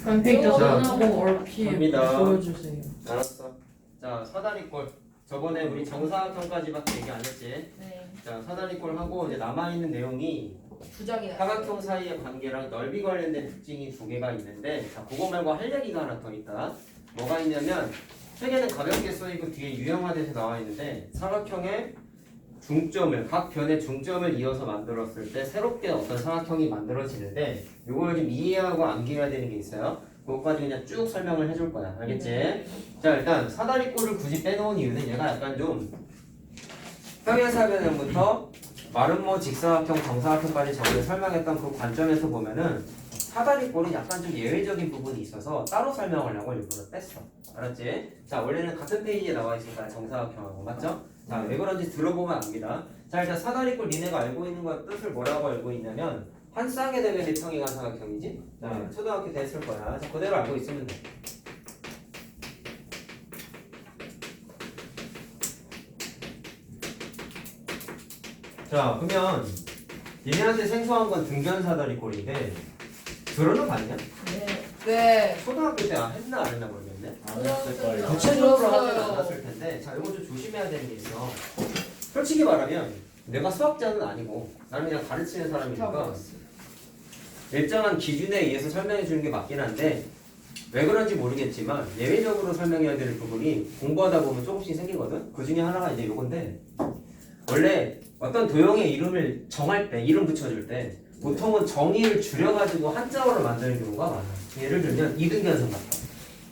컴퓨터 자, 끝나고 RPM 갑니다. 보여주세요. 알았어. 자, 사다리꼴. 저번에 우리 정사각형까지밖에 얘기 안 했지. 네. 자, 사다리꼴 하고 이제 남아있는 내용이 두 장이나. 사각형 사이의 관계랑 넓이 관련된 특징이 두 개가 있는데, 자, 그거 말고 할 얘기가 하나 더 있다. 뭐가 있냐면, 책에는 가볍게 써있고 뒤에 유형화돼서 나와 있는데, 사각형의 중점을, 각 변의 중점을 이어서 만들었을 때 새롭게 어떤 사각형이 만들어지는데, 이걸 좀 이해하고 암기해야 되는 게 있어요. 그것까지 그냥 쭉 설명을 해줄 거야. 알겠지? 자, 일단 사다리꼴을 굳이 빼놓은 이유는 얘가 약간 좀 평행사변형부터 마름모 직사각형, 정사각형까지 저번에 설명했던 그 관점에서 보면은 사다리꼴은 약간 좀 예외적인 부분이 있어서 따로 설명하려고 일부러 뺐어. 알았지? 자, 원래는 같은 페이지에 나와 있을까요? 정사각형하고. 맞죠? 자, 왜 그런지 들어보면 압니다. 자, 일단 사다리꼴 니네가 알고 있는 거 뜻을 뭐라고 알고 있냐면 한 쌍의 대면이 평행한 사각형이지? 자, 초등학교 때 했을 거야. 자, 그대로 알고 있으면 돼. 자, 그러면 니네한테 생소한 건 등변 사다리꼴인데 들어는 봤냐? 네. 네. 초등학교 때 했나 안 했나 모르겠네. 안 했을 거예요. 구체적으로 하진 않았을 텐데, 자, 이거 좀 조심해야 되는 게 있어. 솔직히 말하면 내가 수학자는 아니고 나는 그냥 가르치는 사람이니까 일정한 기준에 의해서 설명해 주는 게 맞긴 한데 왜 그런지 모르겠지만 예외적으로 설명해야 되는 부분이 공부하다 보면 조금씩 생기거든. 그 중에 하나가 이제 요건데, 원래 어떤 도형의 이름을 정할 때, 이름 붙여줄 때 보통은 정의를 줄여가지고 한자어로 만드는 경우가 많아. 예를 들면 이등변 삼각형.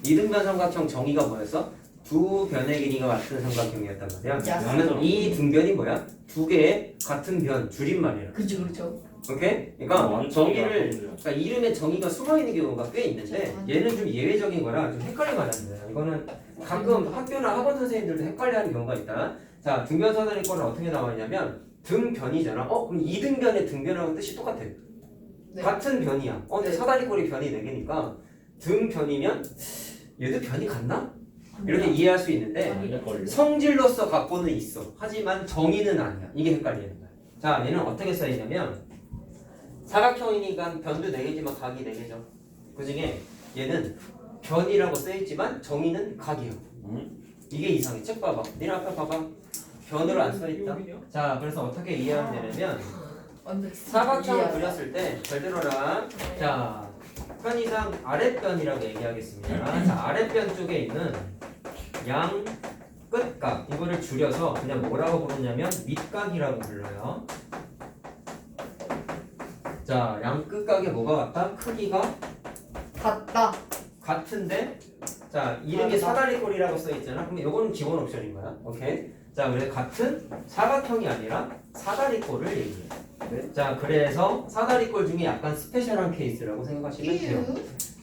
이등변 삼각형 정의가 뭐였어? 두 변의 길이가 같은 삼각형이었단 말이야. 그러면 이 등변이 뭐야? 두 개의 같은 변 줄임말이야. 그렇죠, 그렇죠. 오케이? 그러니까 정의를, 그러니까 이름에 정의가 숨어있는 경우가 꽤 있는데 얘는 좀 예외적인 거라 좀 헷갈리면 안 돼. 이거는 가끔 학교나 학원 선생님들도 헷갈려하는 경우가 있다. 자, 등변 사다리꼴은 어떻게 나와 있냐면 등변이잖아. 그럼 이등변의 등변하고 뜻이 똑같아. 네. 같은 변이야. 근데 사다리꼴이 변이 4개니까 등변이면 얘도 변이 같나? 이렇게 이해할 수 있는데 성질로서 갖고는 있어. 하지만 정의는 아니야. 이게 헷갈리는 거야. 자, 얘는 어떻게 써있냐면 사각형이니까 변도 4개지만 각이 4개죠. 그 중에 얘는 변이라고 써있지만 정의는 각이에요. 이게 이상해. 책 봐봐. 니네 앞에 봐봐. 변으로 안 써있다. 자, 그래서 어떻게 이해하면 되냐면 사각형을 그렸을 때 잘 들어라. 자, 편의상 아랫변이라고 얘기하겠습니다. 자, 아랫변 쪽에 있는 양 끝각, 이거를 줄여서 그냥 뭐라고 부르냐면 밑각이라고 불러요. 자, 양 끝각에 뭐가 같다? 크기가 같다. 같은데, 자, 이름이 사다리꼴이라고 써있잖아. 그럼 이거는 기본 옵션인 거야. 오케이? 자, 그래서 같은 사각형이 아니라 사다리꼴을 얘기해. 네. 자, 그래서 사다리꼴 중에 약간 스페셜한 케이스라고 생각하시면 돼요.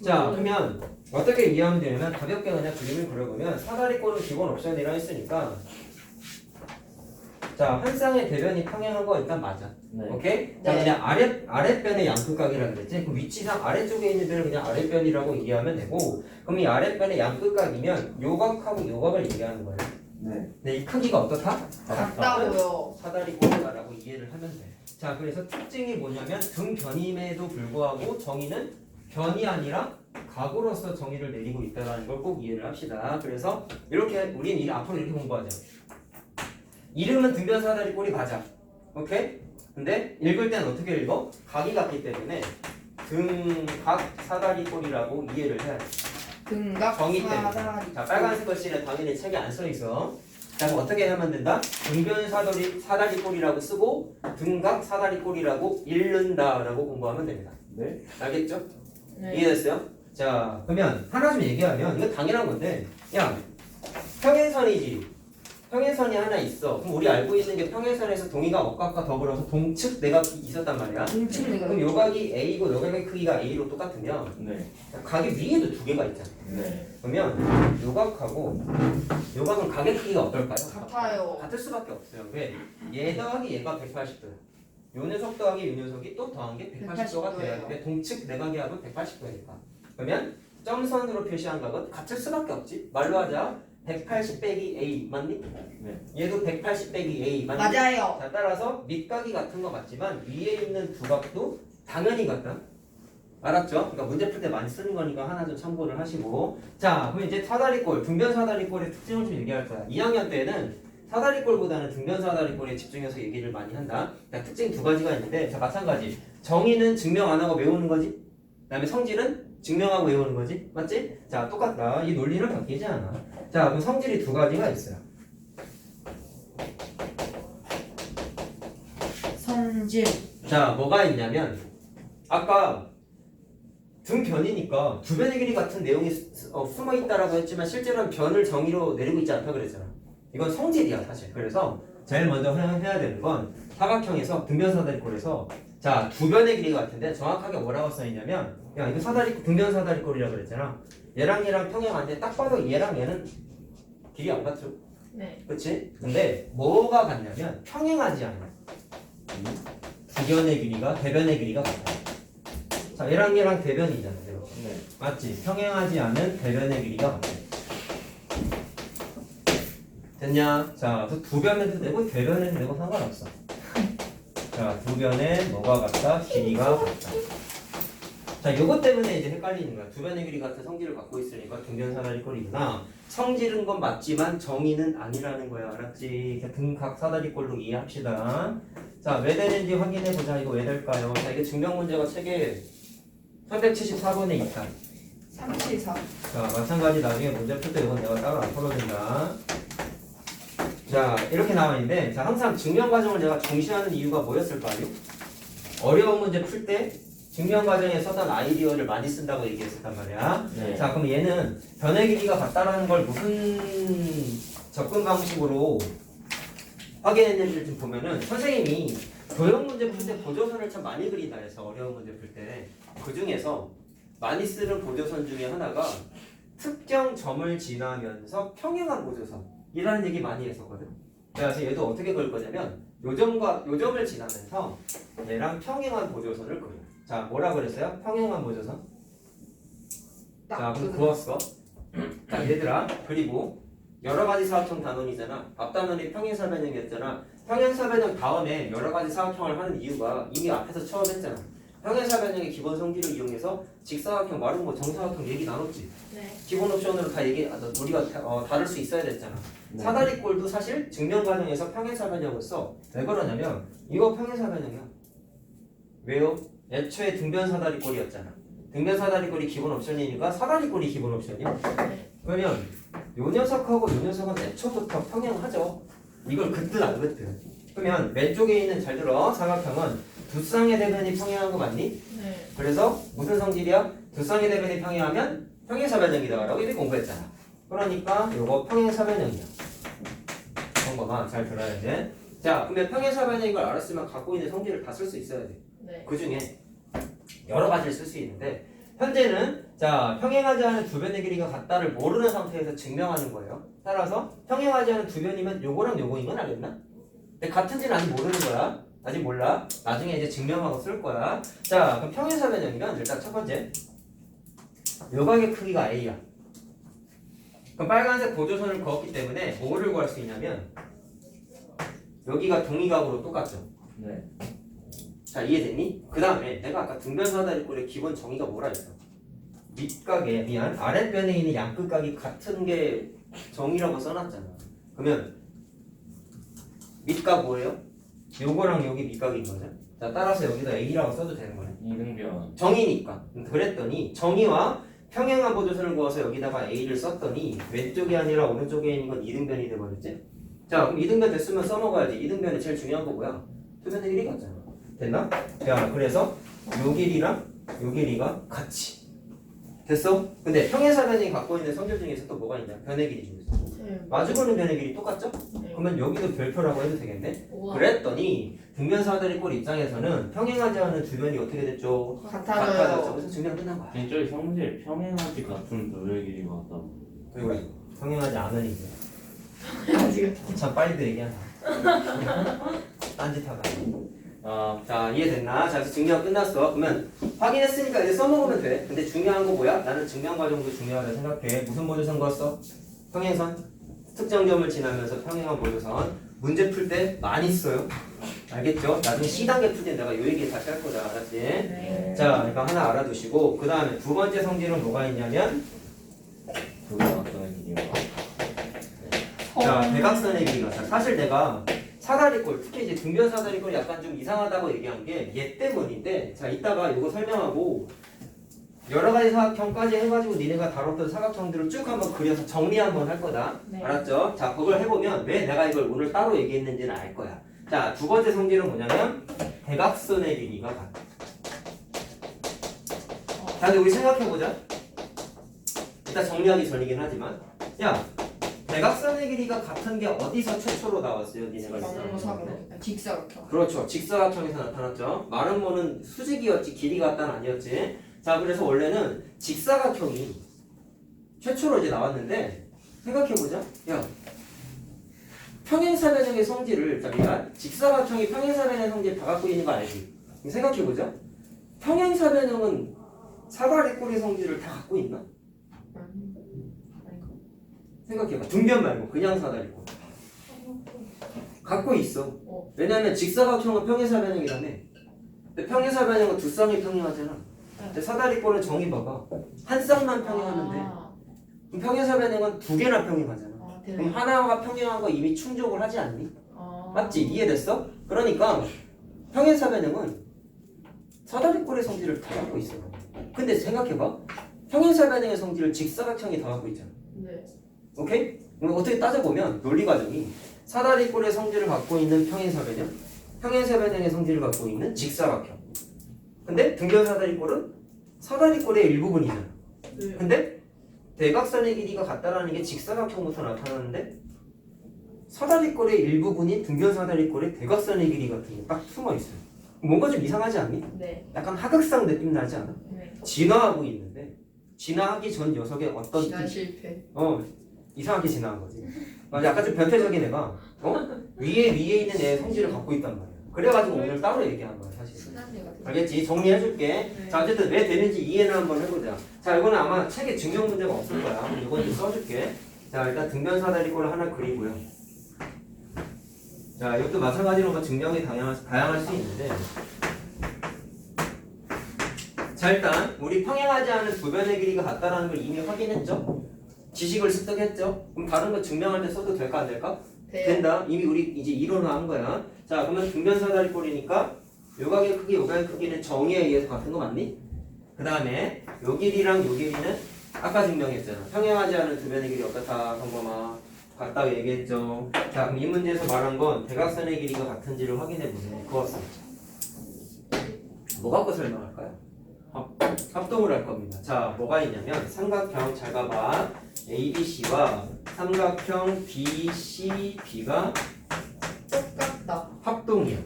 자, 그러면 어떻게 이해하면 되냐면 가볍게 그냥 그림을 그려보면 사다리꼴은 기본 옵션이라 했으니까, 자, 한 쌍의 대변이 평행한 거 일단 맞아. 네. 오케이? 자, 그냥 아랫변의 양끝각이라 그랬지? 그 위치상 아래쪽에 있는 데를 그냥 아랫변이라고 이해하면 되고, 그럼 이 아랫변의 양끝각이면 요각하고 요각을 얘기하는 거예요. 네. 근데 이 크기가 어떻다? 같다고요. 사다리꼴이다라고 이해를 하면 돼. 자, 그래서 특징이 뭐냐면 등변임에도 불구하고 정의는 변이 아니라 각으로서 정의를 내리고 있다는 걸 꼭 이해를 합시다. 그래서 이렇게 우리는 앞으로 이렇게 공부하자. 이름은 등변 사다리꼴이 맞아. 오케이? 근데 읽을 때는 어떻게 읽어? 각이 같기 때문에 등각 사다리꼴이라고 이해를 해야 돼. 등각 정의 때문에. 사다리. 자, 빨간색 글씨는 당연히 책에 안 써 있어. 자, 그럼 어떻게 하면 된다? 등변 사다리꼴이라고 쓰고 등각 사다리꼴이라고 읽는다라고 공부하면 됩니다. 네. 알겠죠? 네. 이해됐어요? 자, 그러면 하나 좀 얘기하면 이거 당연한 건데, 야, 평행선이지. 평행선이 하나 있어. 그럼 우리 알고 있는 게 평행선에서 동의가 억각과 더불어서 동측 내각이 있었단 말이야. 동측 내각. 그럼 요각이 A고 요각의 크기가 A로 똑같으면 네. 각이 위에도 두 개가 있잖아. 네. 그러면 요각하고 요각은 각의 크기가 어떨까요? 같아요. 같을 수밖에 없어요. 왜? 얘 더하기 얘가 180도야. 요 녀석 더하기 요 녀석이 또 더한 게 180도가 돼야 돼. 동측 내각의 합은 180도니까. 그러면 점선으로 표시한 각은 같을 수밖에 없지. 말로 하자. 180 빼기 A 맞니? 네. 얘도 180 빼기 A 맞니? 맞아요. 자, 따라서 밑각이 같은 거 맞지만 위에 있는 두 각도 당연히 같다. 알았죠? 그러니까 문제 풀 때 많이 쓰는 거니까 하나 좀 참고를 하시고. 자, 그럼 이제 사다리꼴, 등변 사다리꼴의 특징을 좀 얘기할 거야. 2학년 때는 사다리꼴보다는 등변 사다리꼴에 집중해서 얘기를 많이 한다. 자, 특징 두 가지가 있는데, 자, 마찬가지. 정의는 증명 안 하고 외우는 거지. 그 다음에 성질은 증명하고 외우는 거지. 맞지? 자, 똑같다. 이 논리는 바뀌지 않아. 자, 그럼 성질이 두 가지가 있어요. 성질. 자, 뭐가 있냐면, 아까 등변이니까 두 변의 길이 같은 내용이 숨어 있다라고 했지만 실제로는 변을 정의로 내리고 있지 않다 그랬잖아. 이건 성질이야 사실. 그래서 제일 먼저 해야 되는 건 사각형에서 등변 사다리꼴에서 자, 두 변의 길이가 같은데 정확하게 뭐라고 써있냐면 야, 이거 등변 사다리꼴이라고 그랬잖아. 얘랑 얘랑 평행한데 딱 봐도 얘랑 얘는 길이 안 같죠? 네. 그치? 근데 뭐가 같냐면 평행하지 않아. 두 변의 길이가 대변의 길이가 같아. 자, 얘랑 대변이잖아. 네. 맞지? 평행하지 않은 대변의 길이가 같아. 됐냐? 자, 그래서 두 변에도 되고 대변에도 되고 상관없어. 자, 두 변에 뭐가 같다? 길이가 같다. 자, 요것 때문에 이제 헷갈리는 거야. 두 변의 길이 같은 성질을 갖고 있으니까 등변 사다리꼴이구나. 성질은 건 맞지만 정의는 아니라는 거야. 알았지? 등각 사다리꼴로 이해합시다. 자, 왜 되는지 확인해 보자. 이거 왜 될까요? 자, 이게 증명 문제가 책에 374번에 있다. 374. 자, 마찬가지 나중에 문제 풀 때 이건 내가 따로 안 풀어준다. 자, 이렇게 나와 있는데, 자, 항상 증명 과정을 내가 중시하는 이유가 뭐였을까요? 어려운 문제 풀 때 증명 과정에 써던 아이디어를 많이 쓴다고 얘기했었단 말이야. 네. 자, 그럼 얘는 변의 길이가 같다라는 걸 무슨 접근 방식으로 확인했는지를 좀 보면은 선생님이 도형 문제 풀 때 보조선을 참 많이 그린다 해서 어려운 문제 풀 때 그 중에서 많이 쓰는 보조선 중에 하나가 특정 점을 지나면서 평행한 보조선이라는 얘기 많이 했었거든. 그래서 얘도 어떻게 그릴 거냐면 요 점을 지나면서 얘랑 평행한 보조선을 그려. 자, 뭐라 그랬어요? 평행한 보조선. 자, 그럼 그었어. 자, 얘들아, 그리고 여러 가지 사각형 단원이잖아. 앞 단원이 평행사변형이었잖아. 평행사변형 다음에 여러 가지 사각형을 하는 이유가 이미 앞에서 처음 했잖아. 평행사변형의 기본 성질을 이용해서 직사각형, 마름모, 정사각형 얘기 나눴지. 네. 기본 옵션으로 다 우리가 다룰 수 있어야 됐잖아. 네. 사다리꼴도 사실 증명 과정에서 평행사변형을 써. 왜 그러냐면 이거 평행사변형이야. 왜요? 애초에 등변 사다리꼴이었잖아. 등변 사다리꼴이 기본 옵션이니까 사다리꼴이 기본 옵션이야. 그러면 요 녀석하고 요 녀석은 애초부터 평행하죠. 이걸 그 뜻 안 그 뜻. 그러면 왼쪽에 있는 잘 들어 사각형은 두 쌍의 대변이 평행한 거 맞니? 네. 그래서 무슨 성질이야? 두 쌍의 대변이 평행하면 평행사변형이다 라고 이미 공부했잖아. 그러니까 요거 평행사변형이야. 정보만 잘 들어야 돼. 자, 그러면 평행사변형인 걸 알았으면 갖고 있는 성질을 다 쓸 수 있어야 돼. 네. 그 중에 여러 가지를 쓸 수 있는데 현재는 자, 평행하지 않은 두 변의 길이가 같다를 모르는 상태에서 증명하는 거예요. 따라서 평행하지 않은 두 변이면 요거랑 요거인 건 알겠나? 근데 같은지는 아직 모르는 거야. 아직 몰라. 나중에 이제 증명하고 쓸 거야. 자, 그럼 평행사변형이면 일단 첫 번째 요각의 크기가 A야. 그럼 빨간색 보조선을 그었기 때문에 뭐를 구할 수 있냐면 여기가 동의각으로 똑같죠. 네. 자, 이해됐니? 그 다음에 내가 아까 등변사다리꼴의 기본 정의가 뭐라 했어? 밑각에 아랫변에 있는 양끝각이 같은 게 정의라고 써놨잖아. 그러면 밑각 뭐예요? 요거랑 여기 밑각인 거죠. 자, 따라서 여기다 A라고 써도 되는 거네. 이등변. 정의니까. 그랬더니 정의와 평행한 보조선을 그어서 여기다가 A를 썼더니 왼쪽이 아니라 오른쪽에 있는 건 이등변이 돼버렸지? 자, 그럼 이등변 됐으면 써먹어야지. 이등변이 제일 중요한 거 뭐야? 두 변의 길이 같잖아. 됐나? 야, 그래서 요 길이랑 요 길이가 같이 됐어? 근데 평행사변이 갖고 있는 성질 중에서 또 뭐가 있냐? 변의 길이 중에서 네. 마주보는 변의 길이 똑같죠? 네. 그러면 여기도 별표라고 해도 되겠네? 우와. 그랬더니 등변사다리꼴 입장에서는 평행하지 않은 두 변이 어떻게 됐죠? 같아져요. 그래서 증명 끝난 거야. 저희 성질 평행하지 같은 도의 길이가 같다고. 그리고 평행하지 않으니까 아직. 참 빨리도 얘기한다. 딴짓하다. 자, 이해됐나? 자, 그래서 증명 끝났어. 그러면 확인했으니까 이제 써먹으면 돼. 근데 중요한 거 뭐야? 나는 증명 과정도 중요하다 생각해. 무슨 보조선 그었어? 평행선. 특정 점을 지나면서 평행한 보조선. 문제 풀 때 많이 써요. 알겠죠? 나중에 C단계 풀 때 내가 요 얘기 다시 할 거다. 알았지? 네. 자, 이거 하나 알아두시고 그 다음에 두 번째 성질은 뭐가 있냐면 도형각성의 길이가 자, 대각선의 길이가 사실 내가 사다리꼴 특히 이제 등변 사다리꼴이 약간 좀 이상하다고 얘기한 게 얘 때문인데 자, 이따가 이거 설명하고 여러 가지 사각형까지 해가지고 니네가 다뤘던 사각형들을 쭉 한번 그려서 정리 한번 할 거다. 네. 알았죠? 자, 그걸 해보면 왜 내가 이걸 오늘 따로 얘기했는지는 알 거야. 자, 두 번째 성질은 뭐냐면 대각선의 길이가 같다. 자, 근데 우리 생각해보자. 일단 정리하기 전이긴 하지만 야, 대각선의 길이가 같은 게 어디서 최초로 나왔어요? 니네가 정사각 직사각형. 그렇죠. 직사각형에서 나타났죠. 마른 모는 수직이었지 길이가 같다는 아니었지. 자, 그래서 원래는 직사각형이 최초로 이제 나왔는데 생각해보자. 야, 평행사변형의 성질을 그러니까 직사각형이 평행사변형의 성질을 다 갖고 있는 거 알지? 생각해보자. 평행사변형은 사다리꼴의 성질을 다 갖고 있나? 생각해봐. 등변 말고 그냥 사다리꼴. 갖고 있어. 왜냐하면 직사각형은 평행사변형이라며. 근데 평행사변형은 두 쌍이 평행하잖아. 근데 사다리꼴은 정의 봐봐. 한 쌍만 평행하면 돼. 그럼 평행사변형은 두 개나 평행하잖아. 그럼 하나가 평행한 거 이미 충족을 하지 않니? 맞지? 이해됐어? 그러니까 평행사변형은 사다리꼴의 성질을 다 갖고 있어. 근데 생각해봐. 평행사변형의 성질을 직사각형이 다 갖고 있잖아. 네. 오케이? 그럼 어떻게 따져보면 논리 과정이 사다리꼴의 성질을 갖고 있는 평행사변형, 평행사변형의 성질을 갖고 있는 직사각형. 근데 등변 사다리꼴은 사다리꼴의 일부분이잖아. 네. 근데 대각선의 길이가 같다라는 게 직사각형부터 나타나는데 사다리꼴의 일부분인 등변 사다리꼴의 대각선의 길이 같은 게 딱 숨어 있어요. 뭔가 좀 이상하지 않니? 네. 약간 하극상 느낌 나지 않아? 네. 진화하고 있는데 진화하기 전 녀석의 어떤 진화 실패. 이상하게 진화한 거지. 약간 좀 변태적인 애가 위에 있는 애의 성질을 갖고 있단 말이야. 그래가지고 오늘 따로 얘기한 거야 사실. 순한 애가 돼. 알겠지? 정리해줄게. 네. 자, 어쨌든 왜 되는지 이해를 한번 해보자. 자, 이거는 아마 책에 증명 문제가 없을 거야. 이건 좀 써줄게. 자, 일단 등변 사다리꼴을 하나 그리고요. 자, 이것도 마찬가지로 뭐 증명이 다양할 수 있는데. 자, 일단 우리 평행하지 않은 두 변의 길이가 같다라는 걸 이미 확인했죠? 지식을 습득했죠? 그럼 다른 거 증명할 때 써도 될까 안 될까? 돼요. 된다. 이미 우리 이제 이론화한 거야. 자, 그러면 등변 사다리꼴이니까 요각의 크기, 요각의 크기는 정의에 의해서 같은 거 맞니? 그 다음에 요 길이랑 요 길이는 아까 증명했잖아. 평행하지 않은 두 변의 길이 어떻다, 성범아. 같다고 얘기했죠. 자, 그럼 이 문제에서 말한 건 대각선의 길이가 같은지를 확인해 보세요. 그것은 뭐 갖고 설명할까요? 합동을 할 겁니다. 자, 뭐가 있냐면 삼각형 잘 봐봐. ABC와 삼각형 BCB가 똑같다. 합동이야.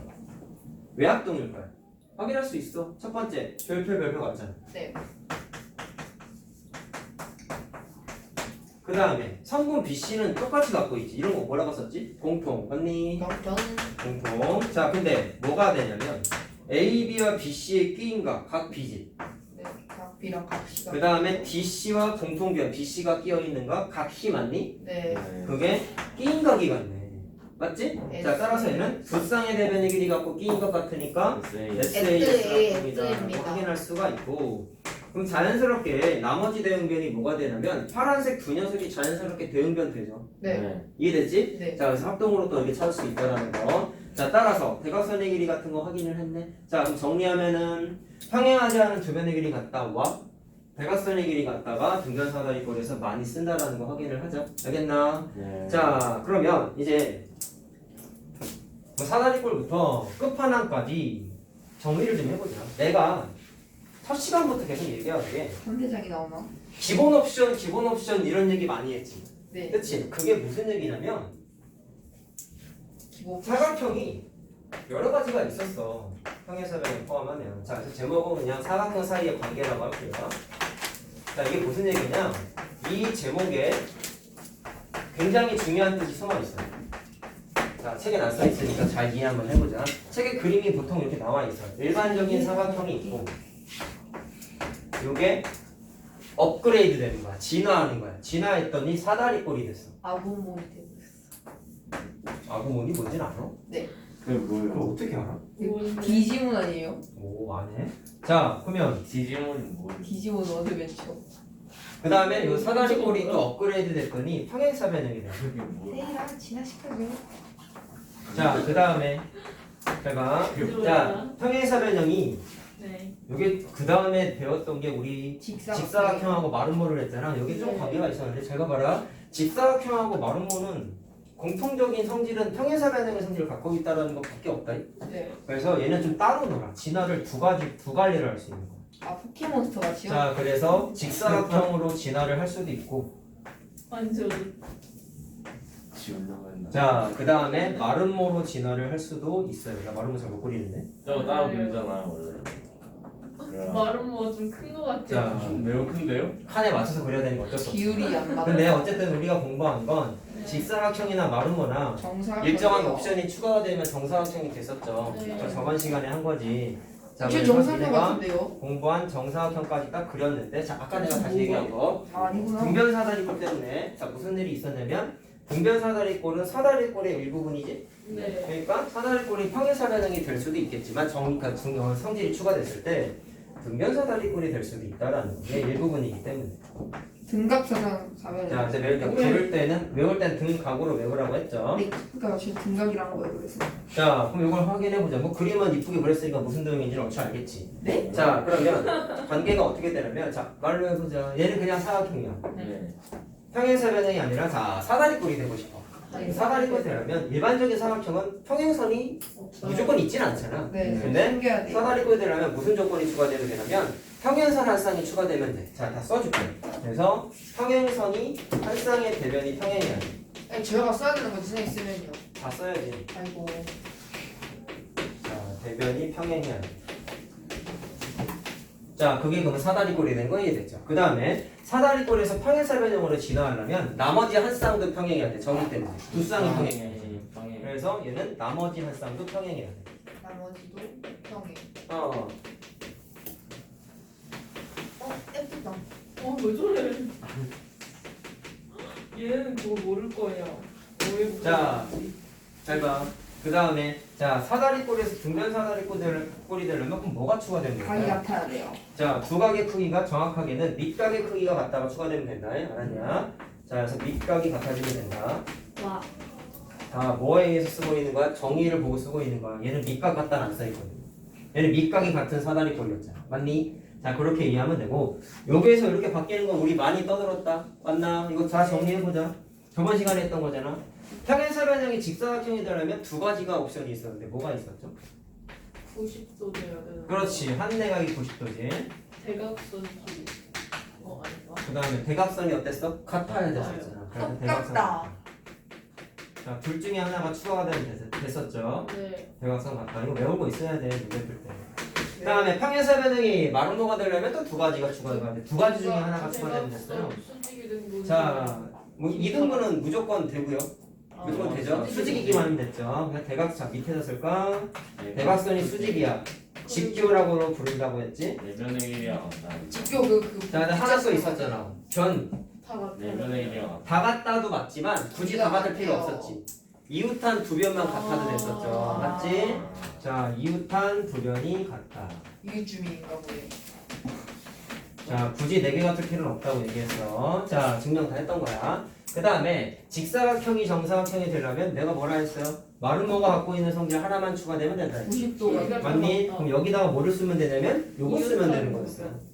왜 합동일까요? 확인할 수 있어. 첫 번째, 별표 같잖아. 네. 그 다음에 성분 BC는 똑같이 갖고 있지. 이런 거 뭐라고 썼지? 공통. 맞니? 영점. 공통. 자, 근데 뭐가 되냐면 AB와 BC의 끼인각 각 B지. 네. 각 B랑 각 C가. 그 다음에 DC와 공통변 BC가 끼어 있는 거 각 C 맞니? 네. 그게 끼인각이 같네. 맞지? S. 자, 따라서 얘는 두 쌍의 대변의 길이 갖고 끼인 것 같으니까 SAS SAS입니다. S입니다. 확인할 수가 있고. 그럼 자연스럽게 나머지 대응변이 뭐가 되냐면 파란색 두 녀석이 자연스럽게 대응변 되죠. 네. 이해됐지? 이해됐지? 네. 자, 그래서 합동으로 또 이렇게 찾을 수 있다는 거. 자, 따라서 대각선의 길이 같은 거 확인을 했네. 자, 그럼 정리하면은 평행하지 않은 두 변의 길이 같다와 대각선의 길이 같다가 등변 사다리꼴에서 많이 쓴다라는 거 확인을 하자. 알겠나? 네. 자, 그러면 이제 뭐 사다리꼴부터 끝판왕까지 정리를 좀 해보자. 내가 첫 시간부터 계속 얘기하게 현대장이 나오나? 기본 옵션 이런 얘기 많이 했지. 네. 그치? 그게 무슨 얘기냐면 기본. 사각형이 여러 가지가 있었어. 평행사변을 포함하면. 자, 그래서 제목은 그냥 사각형 사이의 관계라고 할게요. 자, 이게 무슨 얘기냐? 이 제목에 굉장히 중요한 뜻이 숨어 있어요. 자, 책에 낯서 있으니까 잘 이해 한번 해보자. 책에 그림이 보통 이렇게 나와 있어요. 일반적인 사각형이 있고, 요게 업그레이드 되는 거야. 진화하는 거야. 진화했더니 사다리꼴이 됐어. 아구몬이 되고 있어. 아구몬이 뭔지는 알아? 네. 그게 그걸 뭐예요? 어떻게 알아? 디지몬 아니에요? 오 안해. 자 그러면 디지몬이 뭐예요? 디지몬 어드벤처. 그 다음에 요 사다리꼴이 또 업그레이드 됐더니 평행사변형이 돼. 그게 뭐예요? 세이랑 진화시켜줘. 자 그 다음에 제가 자 평행사변형이 네. 여기 그 다음에 배웠던 게 우리 직사각형하고 마름모를 했잖아. 여기 좀 관계가 있었는데 제가 봐라. 직사각형하고 마름모는 공통적인 성질은 평행사변형의 성질을 갖고 있다는 것밖에 없다. 네. 그래서 얘는 좀 따로 놀아. 진화를 두 갈래를 할 수 있는 거야. 아 포켓몬스터 같이요? 자 그래서 직사각형으로 진화를 할 수도 있고 완전. 지우려고 했나? 자 그 다음에 마름모로 진화를 할 수도 있어요. 나 마름모 잘 못 그리는데. 저거 따로 그리잖아요 원래. 말은 뭐 좀 큰 거 같아요. 자 매우 큰데요? 칸에 맞춰서 그려야 되는 거 어쩔 수 없어. 기울이 안 맞아. 근데 어쨌든 우리가 공부한 건 직사각형이나 마름모나 정사각. 일정한 옵션이 추가가 되면 정사각형이 됐었죠. 네. 저 저번 시간에 한 거지. 자, 제 그래서 정사각 우리가 같은데요? 공부한 정사각형까지 딱 그렸는데, 자 아까 내가 다시 얘기한 거 아 아니구나. 등변사다리꼴 때문에 자 무슨 일이 있었냐면 등변사다리꼴은 사다리꼴의 일부분이지. 네. 그러니까 사다리꼴이 평행사변형이 될 수도 있겠지만 그러니까 성질이 추가됐을 때 등변사다리꼴이 될 수도 있다라는 게 일부분이기 때문에. 등각사상 가면. 자 이제 외울 때는 등각으로 외우라고 했죠. 네, 그러니까 지금 등각이란 거예요. 그래서. 자 그럼 이걸 확인해 보자. 뭐 그림은 이쁘게 그렸으니까 무슨 등인지는 얼추 알겠지. 네? 자 그러면 관계가 어떻게 되냐면 자 말로 해보자. 얘는 그냥 사각형이야. 네. 평행사변형이 아니라 자 사다리꼴이 되고 싶어. 네. 사다리꼴이 되려면 일반적인 사각형은 평행선이 무조건 있진 않잖아. 네. 근데 숨겨야 돼. 사다리꼴이 되려면 무슨 조건이 추가되면 되냐면 평행선 한 쌍이 추가되면 돼. 자 다 써줄게. 그래서 평행선이 한 쌍의 대변이 평행해야 돼. 아니 저희가 써야 되는 거 진짜 있으면요. 다 써야지. 아이고. 자 대변이 평행해야 돼. 자 그게 그러면 사다리꼴이 된 거 이해됐죠? 그 다음에 사다리꼴에서 평행사변형으로 진화하려면 나머지 한 쌍도 평행해야 돼. 저기 때문에 두 쌍이 평행해. 방해. 그래서 얘는 나머지 한 쌍도 평행해야 돼. 나머지도 평행. 어. 예쁘다. 왜 저래? 얘는 그거 모를 거예요. 뭐 자. 잘 봐. 그 다음에 자 사다리꼴에서 등변 사다리꼴이 되려면 그럼 뭐가 추가되는 각이 거야? 같아야 돼요. 자 두각의 크기가 정확하게는 밑각의 크기가 같다가 추가되면 된다. 알았냐? 자 그래서 밑각이 같아지면 된다. 와. 다 뭐에 의해서 쓰고 있는 거야? 정의를 보고 쓰고 있는 거야. 얘는 밑각 같다는 안 써있거든. 얘는 밑각이 같은 사다리꼴이었잖아. 맞니? 자 그렇게 이해하면 되고 여기에서 이렇게 바뀌는 건 우리 많이 떠들었다. 맞나? 이거 다 정리해보자. 저번 시간에 했던 거잖아. 평행사변형이 직사각형이 되려면 두 가지가 옵션이 있었는데 뭐가 있었죠? 90도 돼야 되는. 그렇지. 한 내각이 90도지. 대각선 기. 아닌가? 그 다음에 대각선이 어땠어? 같아야 됐었잖아. 그래서 대각선. 똑같다. 자, 둘 중에 하나가 추가가 됐었죠. 네. 대각선 같다. 이거 외우고 있어야 돼. 문제 풀 때. 그 다음에 평행사변형이 마름모가 되려면 또 두 가지가 추가가 돼. 두 가지 중에 하나가 추가되면 됐어요. 수직이 된 거. 자, 뭐 이등분은 무조건 되고요. 무조건 되죠. 수직이기만 하면 됐죠. 그냥 대각선 밑에서 쓸까? 대각선이 수직이야. 직교라고 부른다고 했지. 내면의 일이야 같다. 직교 그. 자, 근데 하나 또 있었잖아. 변. 다 같아. 내면의 일이야 같다. 다 같다도 맞지만 굳이 다 같을 필요 없었지. 이웃한 두 변만 같아도 됐었죠. 맞지? 자, 이웃한 두 변이 같다. 이게 주민인가 보네. 자, 굳이 네 개 같을 필요는 없다고 얘기했어. 자, 증명 다 했던 거야. 그 다음에 직사각형이 정사각형이 되려면 내가 뭐라 했어요? 마름모가 갖고 있는 성질 하나만 추가되면 된다. 90도가. 맞니? 그럼 여기다가 뭐를 쓰면 되냐면 요거 쓰면 되는 거였어요.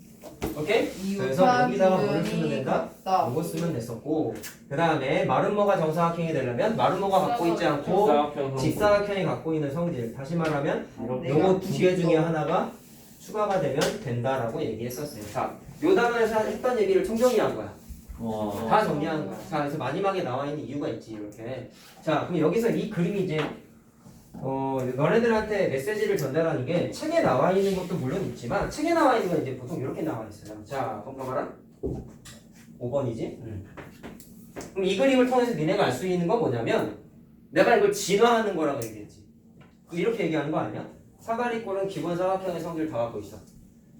오케이? 그래서 여기다가 뭐를 쓰면 된다? 요거 쓰면 됐었고 그 다음에 마름모가 정사각형이 되려면 마름모가 갖고 있지 않고 직사각형이 갖고 있는 성질 다시 말하면 요거 두 개 중에 하나가 추가가 되면 된다라고 얘기했었어요. 자, 요 단어에서 했던 얘기를 총정리한 거야. 와. 다 정리하는 거야. 자, 그래서 마지막에 나와 있는 이유가 있지 이렇게. 자, 그럼 여기서 이 그림이 이제 너네들한테 메시지를 전달하는 게 책에 나와 있는 것도 물론 있지만 책에 나와 있는 건 이제 보통 이렇게 나와 있어요. 자, 그럼 봐봐라. 5번이지? 그럼 이 그림을 통해서 니네가 알 수 있는 건 뭐냐면 내가 이걸 진화하는 거라고 얘기했지. 이렇게 얘기하는 거 아니야? 사다리꼴은 기본 사각형의 성질을 다 갖고 있어.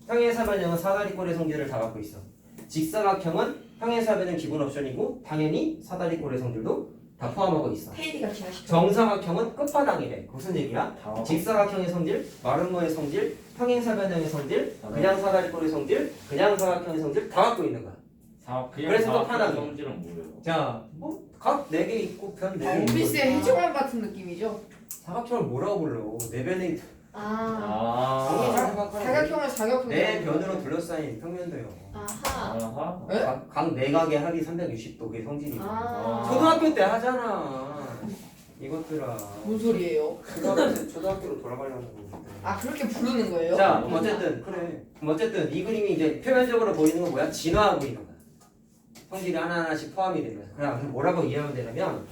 평행사변형은 사다리꼴의 성질을 다 갖고 있어. 직사각형은 평행사변은 기본 옵션이고 당연히 사다리꼴의 성질도 다 다 포함하고 있어. 테일이가 지나시죠. 정사각형은 끝바닥이래. 무슨 얘기야? 다 직사각형의 성질, 마름모의 성질, 평행사변형의 성질, 그냥 사다리꼴의 성질, 그냥 사각형의 성질 다 갖고 있는 거야. 그냥 그래서 또 사각형 하나는. 성질은 뭐예요? 자, 뭐 각 4개 있고 변 4개 있는 원피스의 거지. 해적왕 같은 느낌이죠. 사각형을 뭐라고 불러? 네 변의 아. 사각형을 사각형. 네 변으로 둘러싸인 평면도요. 아하. 아하. 네? 각 내각의 합이 360도 그게 성질이고. 아. 초등학교 때 하잖아. 이것들아. 뭔 소리예요? 초등학교로 돌아가려는 거. 아 그렇게 부르는 거예요? 자, 어쨌든 그래. 어쨌든 이 그림이 이제 표면적으로 보이는 건 뭐야? 진화하고 있는 거야. 성질이 하나하나씩 포함이 되면서. 그럼 뭐라고 이해하면 되냐면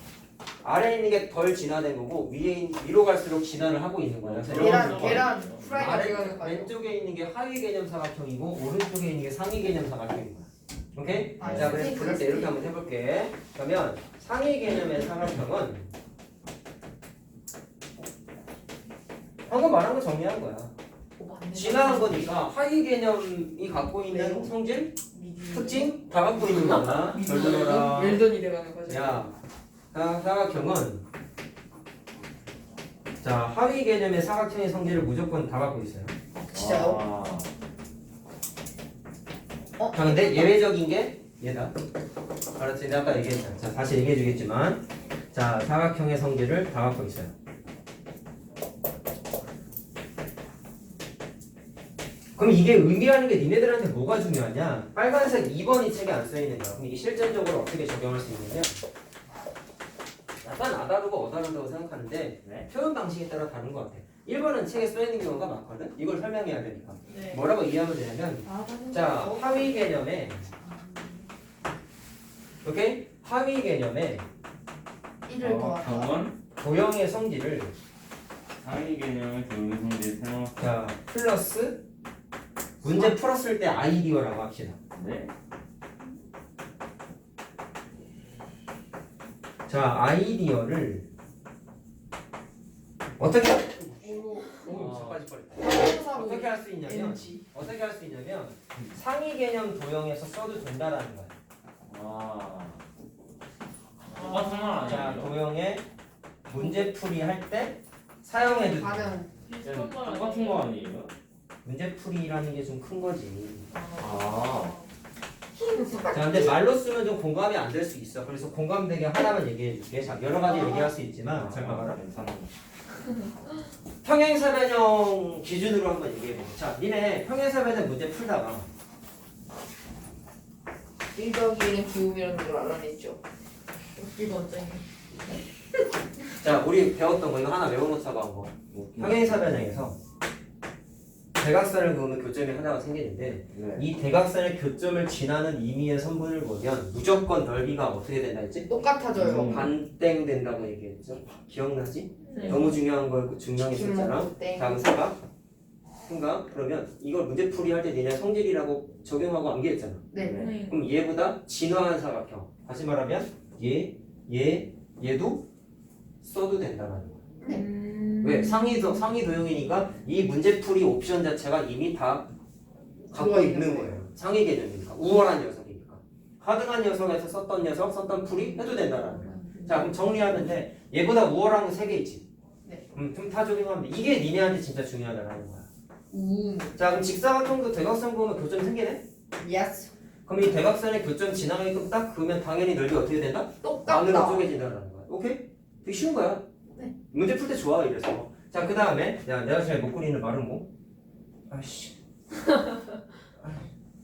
아래에 있는 게 덜 진화된 거고 위로 갈수록 진화를 하고 있는 거야. 그래서 계란 프라이가 들어가는 거 아니에요? 왼쪽에 있는 게 하위 개념 사각형이고 오른쪽에 있는 게 상위 개념 사각형인 거야. 오케이? 아, 자, 그래서 스테이크, 부를 때 이렇게 한번 해볼게. 그러면 상위 개념의 사각형은 방금 말한 거 정리한 거야. 진화한 거니까 하위 개념이 갖고 있는 성질, 특징 다 갖고 있는 거야. 절 들어라. 웰던이 돼가는 거죠. 야, 사각형은 자 하위 개념의 사각형의 성질을 무조건 다 갖고 있어요. 진짜요? 자, 근데 예외적인 게 얘다. 알았지? 내가 아까 얘기했잖아. 자, 다시 얘기해주겠지만, 자 사각형의 성질을 다 갖고 있어요. 그럼 이게 의미하는 게 니네들한테 뭐가 중요하냐? 빨간색 2번이 책에 안 써있는 거야. 그럼 이게 실전적으로 어떻게 적용할 수 있느냐? 약간 아다르고 어다르다고 생각하는데 네. 표현 방식에 따라 다른 것 같아. 1번은 책에 써있는 경우가 많거든? 이걸 설명해야 되니까. 네. 뭐라고 이해하면 되냐면 자 하위 개념에 오케이? 하위 개념에 이를 더하다. 경원 도형의 성질을 상위 개념의 교육 성질 생각. 자 플러스 문제 풀었을 때 아이디어라고 합시다. 네. 자 아이디어를 어떻게 자빠질 뻔했다. 어떻게 할 수 있냐면 NG. 어떻게 할 수 있냐면 상위 개념 도형에서 써도 된다라는 거야. 아. 똑같은 말 자 아니에요? 도형의 문제풀이 할 때 사용해도 돼. 반응. 비슷한 말 똑같은 거 아니에요? 문제풀이라는 게 좀 큰 거지. 아. 자 근데 말로 쓰면 좀 공감이 안 될 수 있어. 그래서 공감되게 하나만 얘기해 줄게. 자 여러 가지 얘기할 수 있지만 잘 봐봐라. 괜찮아. 평행사변형 기준으로 한번 얘기해 보자. 자 니네 평행사변형 문제 풀다가 1더기에는 기움이라는 걸 알아냈죠. 웃기고 언쟁이. 자 우리 배웠던 거 이거 하나 외워놓자고 한 거. 평행사변형에서 대각선을 그으면 교점이 하나가 생기는데 네. 이 대각선의 교점을 지나는 임의의 선분을 보면 무조건 넓이가 어떻게 된다 했지? 똑같아져요. 반땡 된다고 얘기했죠. 기억나지? 네. 너무 중요한 거였고 증명했었잖아. 땡. 다음 생각. 그러면 이걸 문제풀이 할 때 니네 성질이라고 적용하고 암기했잖아. 네. 네. 그럼 얘보다 진화한 사각형. 다시 말하면 얘도 써도 된다는 거야. 왜? 상위 도형이니까 이 문제풀이 옵션 자체가 이미 다 갖고 들어와 있는 있는 거예요. 상위 개념이니까. 우월한 녀석이니까. 하등한 녀석에서 썼던 녀석, 썼던 풀이 해도 된다는 거야. 자, 그럼 정리하면 돼. 얘보다 우월한 거 3개 있지. 네. 그럼 다 적용하면 돼. 이게 니네한테 진짜 중요하다는 거야. 우. 자, 그럼 직사각형도 대각선 그으면 교점이 생기네? 예스. 그럼 이 대각선의 교점 지나가게끔 딱 그으면 당연히 넓이 어떻게 된다? 반으로 똑같다. 쪼개진다는 거야. 오케이? 되게 쉬운 거야. 네. 문제 풀 때 좋아 이래서. 자, 그 다음에 내가 제일 못 그리는 말은 뭐? 아이씨.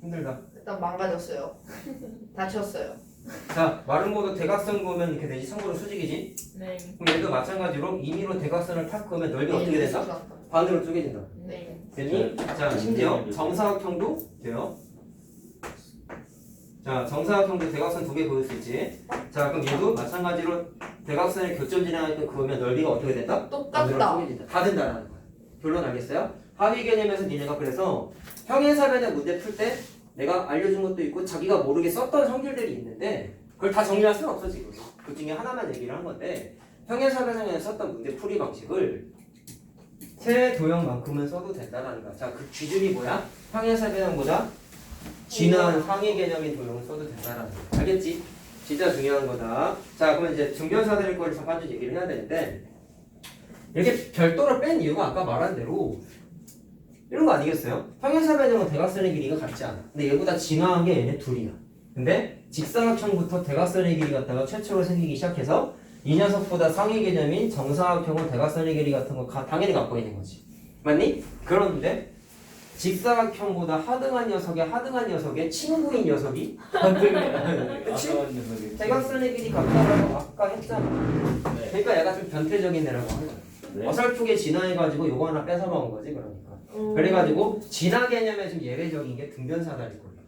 힘들다. 일단 망가졌어요. 다쳤어요. 자, 마름모도 대각선 그으면 이렇게 되지. 참고로 수직이지. 네. 그럼 얘도 마찬가지로 임의로 대각선을 탁 그으면 넓이 어떻게 된다? 반으로 쪼개진다. 네. 됐니? 자, 심지어 정사각형도 돼요. 자, 정사각형도 대각선 2개 그을 수 있지. 자, 그럼 얘도 마찬가지로 대각선의 교점 지나가게끔 그으면 넓이가 어떻게 된다? 반으로 똑같다. 쪼개진다. 다 된다라는 거야. 결론 알겠어요? 합의 개념에서 니네가 그래서 평행사변의 문제 풀 때 내가 알려준 것도 있고 자기가 모르게 썼던 성질들이 있는데 그걸 다 정리할 수는 없어 지금. 그 중에 하나만 얘기를 한 건데 평행사변형에서 썼던 문제 풀이 방식을 세 도형만큼은 써도 된다는 거야. 자, 그 기준이 뭐야? 평행사변형보다 진화한 상위 개념인 도형을 써도 된다는 거야. 알겠지? 진짜 중요한 거다. 자, 그러면 이제 등변사다리꼴을 잠깐 얘기를 해야 되는데 이렇게 별도로 뺀 이유가 아까 말한 대로 이런 거 아니겠어요? 평행사변형은 대각선의 길이가 같지 않아. 근데 얘보다 진화한 게 얘네 둘이야. 근데 직사각형부터 대각선의 길이 같다가 최초로 생기기 시작해서 이 녀석보다 상위 개념인 정사각형은 대각선의 길이 같은 거 당연히 갖고 있는 거지. 맞니? 그런데 직사각형보다 하등한 녀석의 친구인 녀석이 그치? 대각선의 길이 같다라고 아까 했잖아. 네. 그러니까 얘가 좀 변태적인 애라고 하는 거야. 네. 어설프게 진화해가지고 요거 하나 뺏어 먹은 거지 그러니까. 그래가지고 진화 개념의 좀 예외적인 게 등변사다리꼴이야.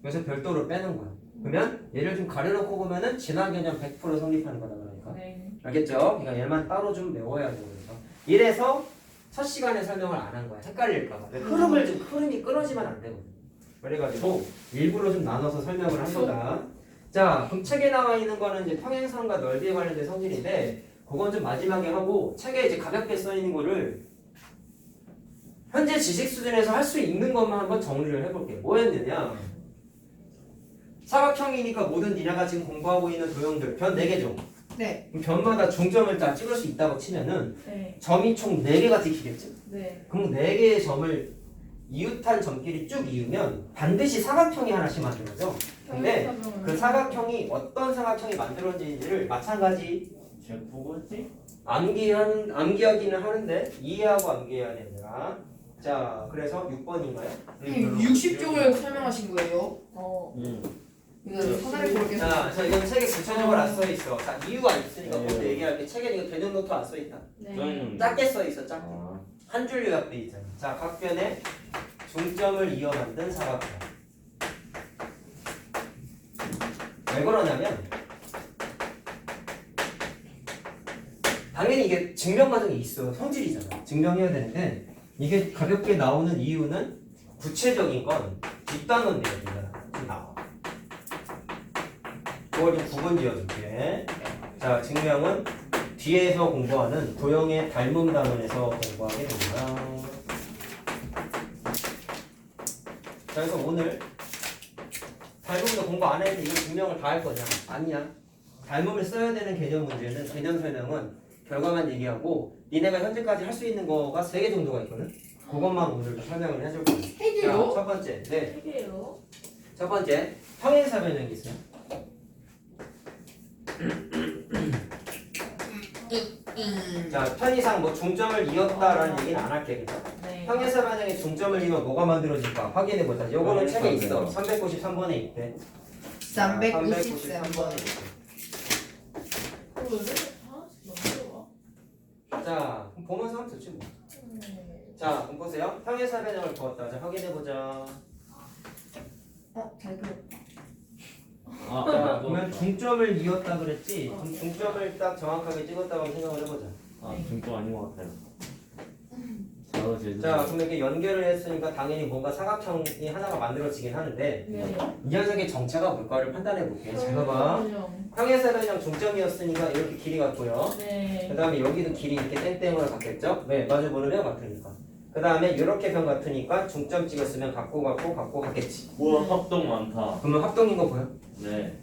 그래서 별도로 빼는 거야. 그러면 얘를 좀 가려놓고 보면은 진화 개념 100% 성립하는 거다 그러니까. 네. 알겠죠? 그러니까 얘만 따로 좀 외워야 돼요. 그래서 이래서 첫 시간에 설명을 안 한 거야. 헷갈릴까봐. 흐름이 끊어지면 안 되거든. 그래가지고 일부러 좀 나눠서 설명을 한 거다. 자, 그럼 책에 나와 있는 거는 이제 평행선과 넓이에 관련된 성질인데, 그건 좀 마지막에 하고 책에 이제 가볍게 써 있는 거를 현재 지식 수준에서 할 수 있는 것만 한번 정리를 해볼게요. 뭐였느냐? 사각형이니까 모든 니네가 지금 공부하고 있는 도형들 변 4개죠. 네. 그럼 변마다 중점을 다 찍을 수 있다고 치면은 네. 점이 총 4개가 찍히겠지? 네. 그럼 4개의 점을 이웃한 점끼리 쭉 이으면 반드시 사각형이 하나씩 만들어져. 근데 그 사각형이 어떤 사각형이 만들어지는지를 마찬가지 제프고지? 암기하기는 하는데 이해하고 암기해야 됩니다. 자, 그래서 6번인가요? 60쪽을 설명하신 거예요? 이거 사다리꼴 계속. 자, 이건 책에 구체적으로 안 써 있어. 자, 이유가 있으니까 곧 얘기할게. 책에 이거 개념 노트 안 써 있다. 네. 작게 써 있어, 작게. 아, 한 줄 요약돼 있잖아. 자, 각 변에 중점을 이어 만든 사각형. 왜 그러냐면 당연히 이게 증명 과정이 있어. 성질이잖아. 증명해야 되는데 이게 가볍게 나오는 이유는 구체적인 건 뒷단원인데요. 좀 나와. 그걸 좀 구분 지어줄게. 자, 증명은 뒤에서 공부하는 도형의 닮음 단원에서 공부하게 됩니다. 자, 그래서 오늘 닮음도 공부 안 했는데 이거 증명을 다 할 거냐? 아니야. 닮음을 써야 되는 개념 문제는 개념 설명은 결과만 얘기하고 니네가 현재까지 할 수 있는 거가 3개 정도가 있거든? 그것만 오늘 설명을 해줄 거야. 핵이요? 첫 번째, 네. 책이에요. 첫 번째, 평행사변형이 있어요. 자, 편의상 뭐 중점을 이었다라는 얘기는 안 할게. 그죠? 네. 평행사변형에 중점을 이으면 뭐가 만들어질까 확인해보자. 요거는 책에 있어. 393번에 있대. 393번. 왜 이렇게 하나씩 넘겨와? 자, 그럼 보면서 하면 좋지 뭐. 네. 자, 그럼 보세요. 평행사변형을 그었다. 자, 확인해보자. 잘 그렸다. 자, 보면 중점을 이었다 그랬지? 그럼 중점을 딱 정확하게 찍었다고 생각을 해보자. 아, 중도 아닌 것 같아요. 바로 제주. 자, 그럼 이렇게 연결을 했으니까 당연히 뭔가 사각형이 하나가 만들어지긴 하는데 네. 이 녀석의 정체가 뭘까를 판단해 볼게요. 잘 봐봐. 평행사변형 중점이었으니까 이렇게 길이 같고요. 네. 그 다음에 여기도 길이 이렇게 땡땡으로 같겠죠? 네, 마주보는 면 같으니까. 그 다음에 이렇게 변 같으니까 중점 찍었으면 같고 같겠지. 우와, 합동 많다. 그러면 합동인 거 보여? 네.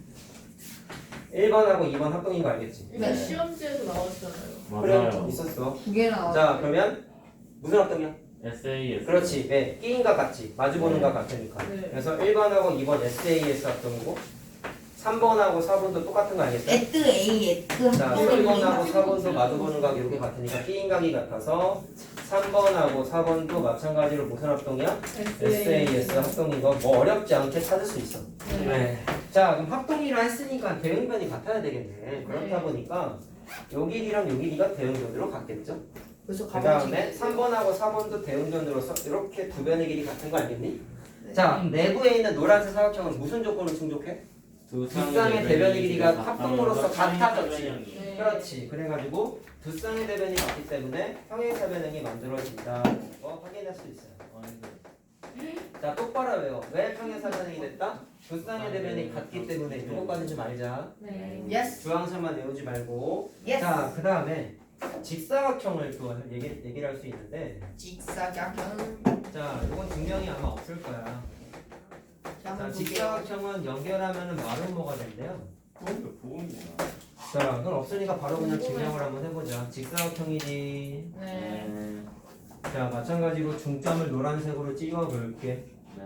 1번하고 2번 합동인 거 알겠지? 이거 네. 시험지에서 나왔잖아요. 맞아요. 그래, 있었어. 2개나 나왔어. 자, 그러면 무슨 합동이야? SAS. 그렇지. 네, 끼인과 같지. 마주보는 거 같으니까. 네. 그래서 1번하고 2번 SAS 합동이고 3번하고 4번도 똑같은 거 알겠어? 에뜨 A 에뜨. 자, 3번하고 4번도 마주보는 각이 이렇게 같으니까 끼인각이 같아서 3번하고 4번도 마찬가지로 무슨 합동이야? SAS 합동인 거 뭐 어렵지 않게 찾을 수 있어. 네. 자, 그럼 합동이라 했으니까 대응변이 같아야 되겠네. 그렇다 보니까 요 길이랑 요 길이가 대응변으로 같겠죠? 그래서 그 가방지. 다음에 3번하고 4번도 대응변으로서 이렇게 두 변의 길이 같은 거 알겠니? 네. 자, 내부에 있는 노란색 사각형은 무슨 조건을 충족해? 두 쌍의 대변의 길이가 합동으로서 같아졌지. 네. 그렇지. 그래가지고 두 쌍의 대변이 같기 때문에 평행사변형이 만들어진다. 확인할 수 있어요. 자, 똑바로 외워. 왜 평행사변형이 됐다? 두 쌍의 대변이 같기 때문에 이거까지 좀 알자. 네. 예스. 주황선만 외우지 말고. 예스. 자, 그 다음에 직사각형을 또 얘기를 할 수 있는데, 직사각형. 자, 이건 증명이 아마 없을 거야. 자, 자, 한번 볼게요. 직사각형은 연결하면 마름모가 된대요. 부분이야. 자, 그건 없으니까 바로 그냥 증명을 한번 해보자. 직사각형이지. 네. 자, 마찬가지로 중점을 노란색으로 찍어볼게. 네.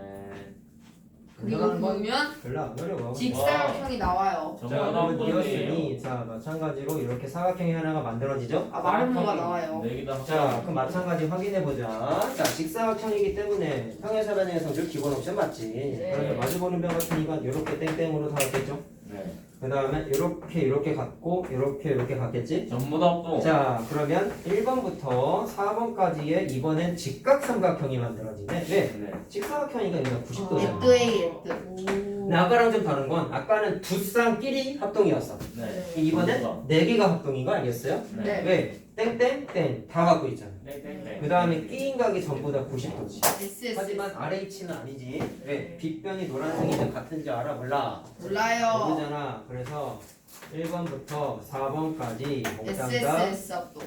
그리고 건 보면 별로 안 어려워. 직사각형이 나와요. 자, 저거 그러면 나왔거든요. 이었으니 자, 마찬가지로 이렇게 사각형이 하나가 만들어지죠? 아 마름모가 나와요. 네 개다. 자, 그럼 마찬가지 확인해보자. 자, 직사각형이기 때문에 평행사변의 성질 기본 옵션 맞지? 그러면 마주보는 변 같으니까 이렇게 땡땡으로 나왔겠죠? 네. 그 다음에 이렇게 갔고 이렇게 갔겠지? 전부 다 합동. 자, 그러면 1번부터 4번까지의 이번엔 직각삼각형이 만들어지네. 왜? 네. 직사각형이니까 여기가 90도잖아. 예뜨에 예뜨. 근데 아까랑 좀 다른 건 아까는 두 쌍끼리 합동이었어. 네. 이번엔 네 개가 합동인 거 알겠어요? 네. 왜? 땡땡땡 다 갖고 있잖아. 네. 그 다음에 끼인각이 전부 다 90도지. SS. 하지만 RH는 아니지. 왜? 빗변이 노란색이든 같은지 알아? 몰라? 몰라요. 모르잖아. 그래서 1번부터 4번까지 몽땅 다 SSS 합동.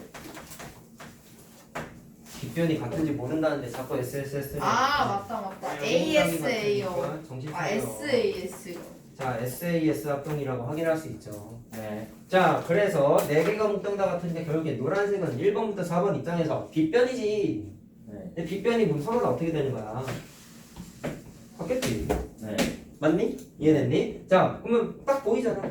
빗변이 같은지 모른다는데 자꾸 SSS를 아 맞다. ASA요. 정신 아 차려. SAS. 자, SAS 합동이라고 확인할 수 있죠. 네. 자, 그래서 4개가 몽땅 다 같은데 결국에 노란색은 1번부터 4번 입장에서 빗변이지. 네. 근데 빗변이 서로가 어떻게 되는 거야? 같겠지? 네. 맞니? 이해됐니? 자, 그러면 딱 보이잖아.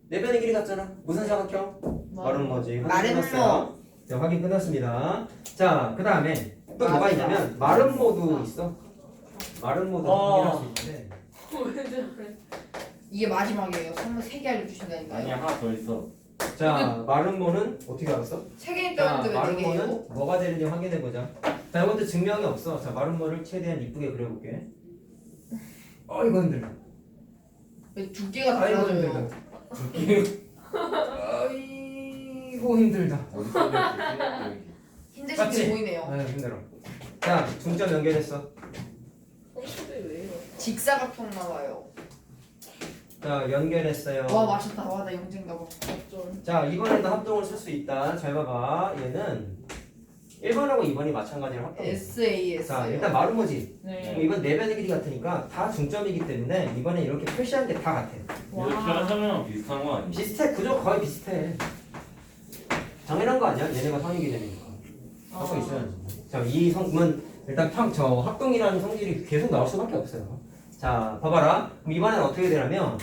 네 변의 길이 같잖아. 무슨 사각형? 마른 뭐지? 확인 마름모. 끝났어요. 네, 확인 끝났습니다. 자, 그 다음에 또 뭐가 있냐면 마름모도 있어. 마름모도 확인할 수 있는데. 왜 저래? 이게 마지막이에요. 선물 3개 알려주신다니까요. 아니야 하나 더 있어. 자, 마름모는 어떻게 알았어? 3개 자, 있다는데 왜 4개예요? 마름모는 뭐가 되는지 확인해보자. 자, 이것도 증명이 없어. 자, 마름모를 최대한 이쁘게 그려볼게. 이거 힘들다. 왜 2개가 아이고 달라져요? 힘들다. 아이고 힘들다. 어디 써야 힘드신 맞지? 게 보이네요. 아유 힘들어. 자, 중점 연결했어. 성질이 왜요? 직사각형 나와요. 자, 연결했어요. 와 맛있다. 와 나 영진가 봐. 어쩔. 자, 이번에도 합동을 쓸 수 있다. 잘 봐봐. 얘는 1번하고 2번이 마찬가지로 합동이야. SAS. 자, 일단 마름모지. 네. 이번 4변의 길이 같으니까 다 중점이기 때문에 이번에 이렇게 표시한 게 다 같아. 이거 표현하면 비슷한 거 아니야? 비슷해. 구조 거의 비슷해. 당연한 거 아니야? 얘네가 성이기 되니까. 하고 있어야지. 자, 이 성은 일단 저 합동이라는 성질이 계속 나올 수밖에 없어요. 자, 봐봐라. 그럼 이번엔 어떻게 되냐면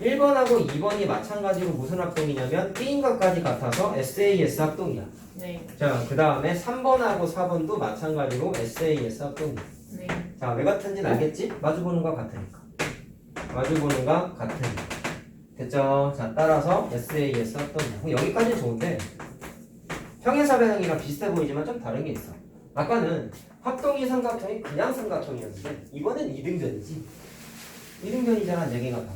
1번하고 2번이 마찬가지로 무슨 합동이냐면 B인것까지 같아서 SAS 합동이야. 네. 자, 그 다음에 3번하고 4번도 마찬가지로 SAS 합동이야. 네. 자, 왜 같은지는 알겠지? 마주보는 거 같으니까. 마주보는 거 같으니까. 됐죠? 자, 따라서 SAS 합동이야. 그럼 여기까지는 좋은데 평행사변형이랑 비슷해 보이지만 좀 다른 게 있어. 아까는 합동이 삼각형이 그냥 삼각형이었는데 이번엔 이등변이지. 이등변이잖아, 4개가 다.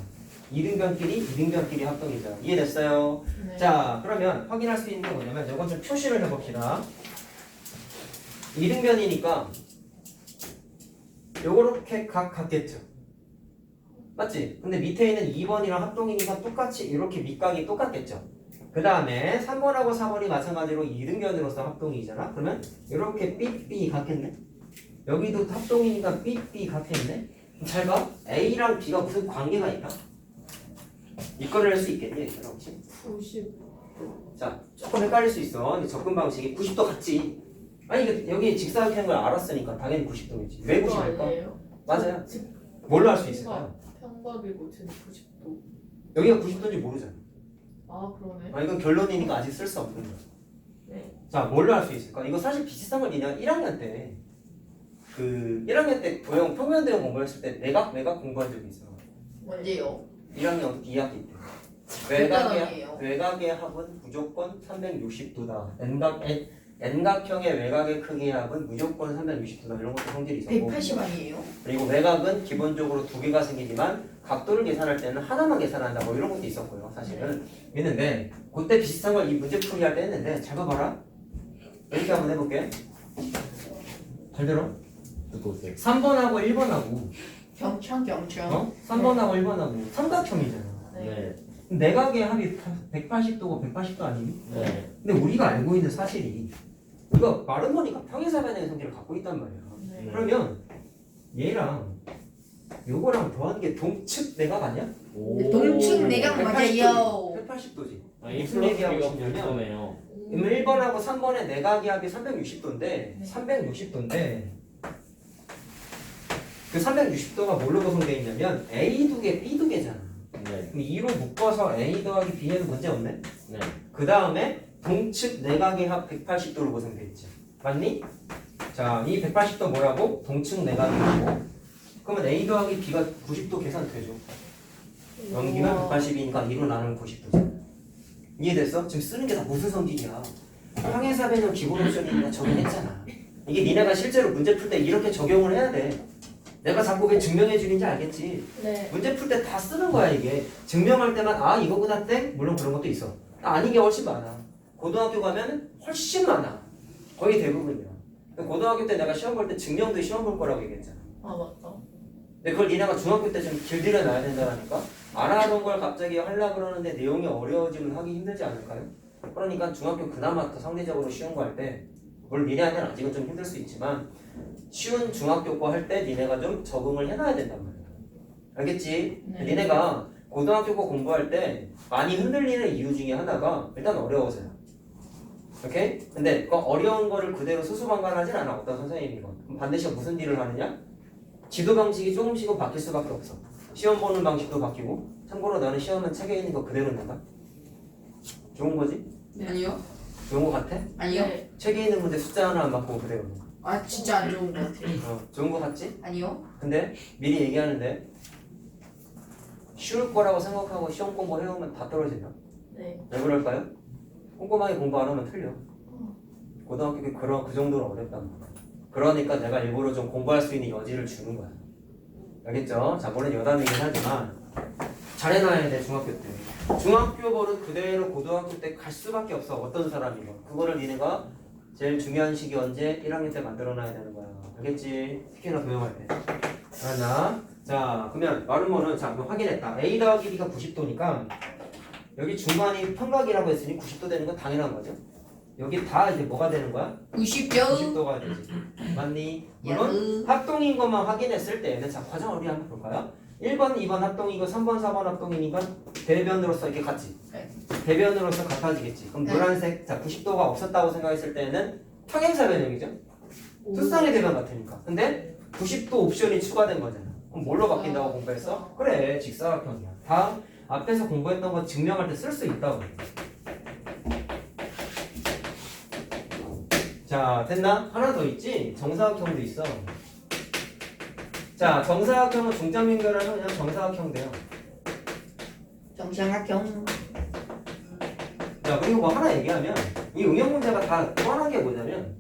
이등변끼리 합동이잖아. 이해됐어요? 네. 자, 그러면 확인할 수 있는 게 뭐냐면 이건 좀 표시를 해봅시다. 이등변이니까 요렇게 각 같겠죠. 맞지? 근데 밑에 있는 2번이랑 합동이니까 똑같이 이렇게 밑각이 똑같겠죠. 그 다음에 3번하고 4번이 마찬가지로 이등변으로서 합동이잖아. 그러면 이렇게 삐삐 같겠네. 여기도 합동이니까 삐삐 같겠네. 잘 봐. A랑 B가 무슨 관계가 있나? 이거를 할 수 있겠니? 얘들아 혹시? 90. 자, 조금 헷갈릴 수 있어. 근데 접근 방식이 90도 같지? 아니 여기 직사각형인 걸 알았으니까 당연히 90도겠지. 왜 90일까? 아니에요? 맞아요. 뭘로 할 수 있을까요? 평밥이고 지금 90도. 여기가 90도인지 모르잖아. 아 그러네. 아, 이건 결론이니까 아직 쓸 수 없는 거야. 네. 자, 뭘로 할 수 있을까? 이거 사실 비슷한 걸 니네 1학년 때 1학년 때 도형 평면도형 공부했을 때 외곽 공부한 적이 있어. 언제요? 1학년 2학기 때. 대단하네요. 외곽의 합은 무조건 360도다. N각형의 외곽의 크기의 합은 무조건 360도다. 이런 것도 성질이 있었고. 180 아니에요? 그리고 외곽은 기본적으로 2개가 생기지만 각도를 계산할 때는 하나만 계산한다. 뭐 이런 것도 있었고요. 사실은 있는데 그때 비슷한 걸 이 문제 풀이할 때 했는데 잘 봐봐라. 이렇게 한번 해볼게. 잘 들어? 듣고 오세요. 3번하고 1번하고 경청. 3번하고 1번하고 삼각형이잖아. 네. 내각의 합이 180도고 180도 아니니? 네. 근데 우리가 알고 있는 사실이 이거 마른 거니까 평행사변의 성질을 갖고 있단 말이야. 네. 그러면 얘랑 요거랑 더한 게 동측 내각 아니야? 동측 내각 맞아요. 180도지. 아, 이 무슨 얘기하고 플러스가 싶냐면 90도네요. 그러면 1번하고 3번의 내각이합이 360도인데 360도인데 그 360도가 뭘로 구성되어 있냐면 A 두개 B 두 개잖아. 네. 그럼 2로 묶어서 A 더하기 B 해도 문제 없네? 네. 그 다음에 동측 내각의 합 180도로 구성되어 있지. 맞니? 자, 이 180도 뭐라고? 동측 내각이고. 그러면 A 더하기 B가 90도 계산되죠. 넘기면 180이니까 2로 나누면 90도죠. 이해됐어? 지금 쓰는 게 다 무슨 성질이야? 항해사 배는 기본 옵션이니까 적용했잖아. 이게 니네가 실제로 문제 풀 때 이렇게 적용을 해야 돼. 내가 자꾸 왜 증명해 주는지 알겠지? 네. 문제 풀 때 다 쓰는 거야 이게. 증명할 때만 아 이거보다 땡? 물론 그런 것도 있어. 아닌 게 훨씬 많아. 고등학교 가면 훨씬 많아. 거의 대부분이야. 고등학교 때 내가 시험 볼 때 증명도 시험 볼 거라고 얘기했잖아. 아 맞다. 근데 그걸 니네가 중학교 때 좀 길들여 놔야 된다니까. 알아둔 걸 갑자기 하려고 그러는데 내용이 어려워지면 하기 힘들지 않을까요? 그러니까 중학교 그나마 더 상대적으로 쉬운 거 할 때 물론 니네한테는 아직은 좀 힘들 수 있지만 쉬운 중학교 거 할 때 니네가 좀 적응을 해놔야 된단 말이야. 알겠지? 네. 니네가 고등학교 거 공부할 때 많이 흔들리는 이유 중에 하나가 일단 어려워서요. 오케이? 근데 그 어려운 거를 그대로 수수방관하진 않아. 어떤 선생님이건. 그럼 반드시 무슨 일을 하느냐? 지도 방식이 조금씩은 바뀔 수밖에 없어. 시험 보는 방식도 바뀌고. 참고로 나는 시험은 책에 있는 거 그대로 내가. 좋은 거지? 네. 아니요. 좋은 거 같아? 아니요. 네. 책에 있는 문제 숫자 하나 안 바꾸고 그대로. 아 진짜 안 좋은 것 같아요. 좋은 거 같지? 아니요. 근데 미리 얘기하는데 쉬울 거라고 생각하고 시험 공부 해오면 다 떨어진다. 네. 왜 그럴까요? 꼼꼼하게 공부 안 하면 틀려. 고등학교 때 그 정도로 어렵단 말이야. 그러니까 내가 일부러 좀 공부할 수 있는 여지를 주는 거야. 알겠죠? 자, 물론 여담이긴 하지만 잘해놔야 돼, 중학교 때. 중학교 버릇 그대로 고등학교 때 갈 수밖에 없어. 어떤 사람이건. 그거를 니네가 제일 중요한 시기 언제? 1학년 때 만들어놔야 되는 거야. 알겠지? 특히나 도형할 때. 알았나? 자, 그러면 마름모는 자, 그럼 확인했다. A 더하기 B가 90도니까 여기 중간이 평각이라고 했으니 90도 되는 건 당연한 거죠. 여기 다 이제 뭐가 되는 거야? 90점. 90도가 되지. 맞니? 물론 합동인 것만 확인했을 때는 자, 과정 우리 한번 볼까요? 1번, 2번 합동이고 3번, 4번 합동이니까 대변으로서 이렇게 같지. 네. 대변으로서 같아지겠지. 그럼 네. 노란색, 자 90도가 없었다고 생각했을 때는 평행사 변형이죠. 투쌍의 대변 같으니까. 근데 90도 옵션이 추가된 거잖아. 그럼 뭘로 바뀐다고 공부했어? 그래, 직사각형이야. 다음 앞에서 공부했던 거 증명할 때 쓸 수 있다고. 자, 됐나? 하나 더 있지? 정사각형도 있어. 자, 정사각형은 중점 연결하면 그냥 정사각형 돼요. 정삼각형. 자, 그리고 뭐 하나 얘기하면 이 응용 문제가 다 뻔한 게 뭐냐면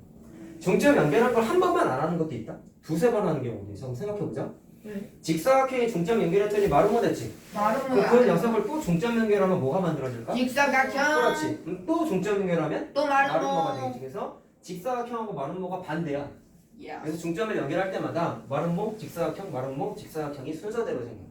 중점 연결한 걸 한 번만 안 하는 것도 있다. 두세 번 하는 경우도 있어. 한번 생각해보자. 네. 직사각형이 중점 연결했더니 마름모 됐지. 마름모야. 그 녀석을 또 중점 연결하면 뭐가 만들어질까? 직사각형. 그렇지. 또 중점 연결하면 또 마름모가 마름모. 되겠지. 그래서 직사각형하고 마름모가 반대야. 야. 그래서 중점을 연결할 때마다 마름모, 직사각형, 마름모, 직사각형이 순서대로 생겨.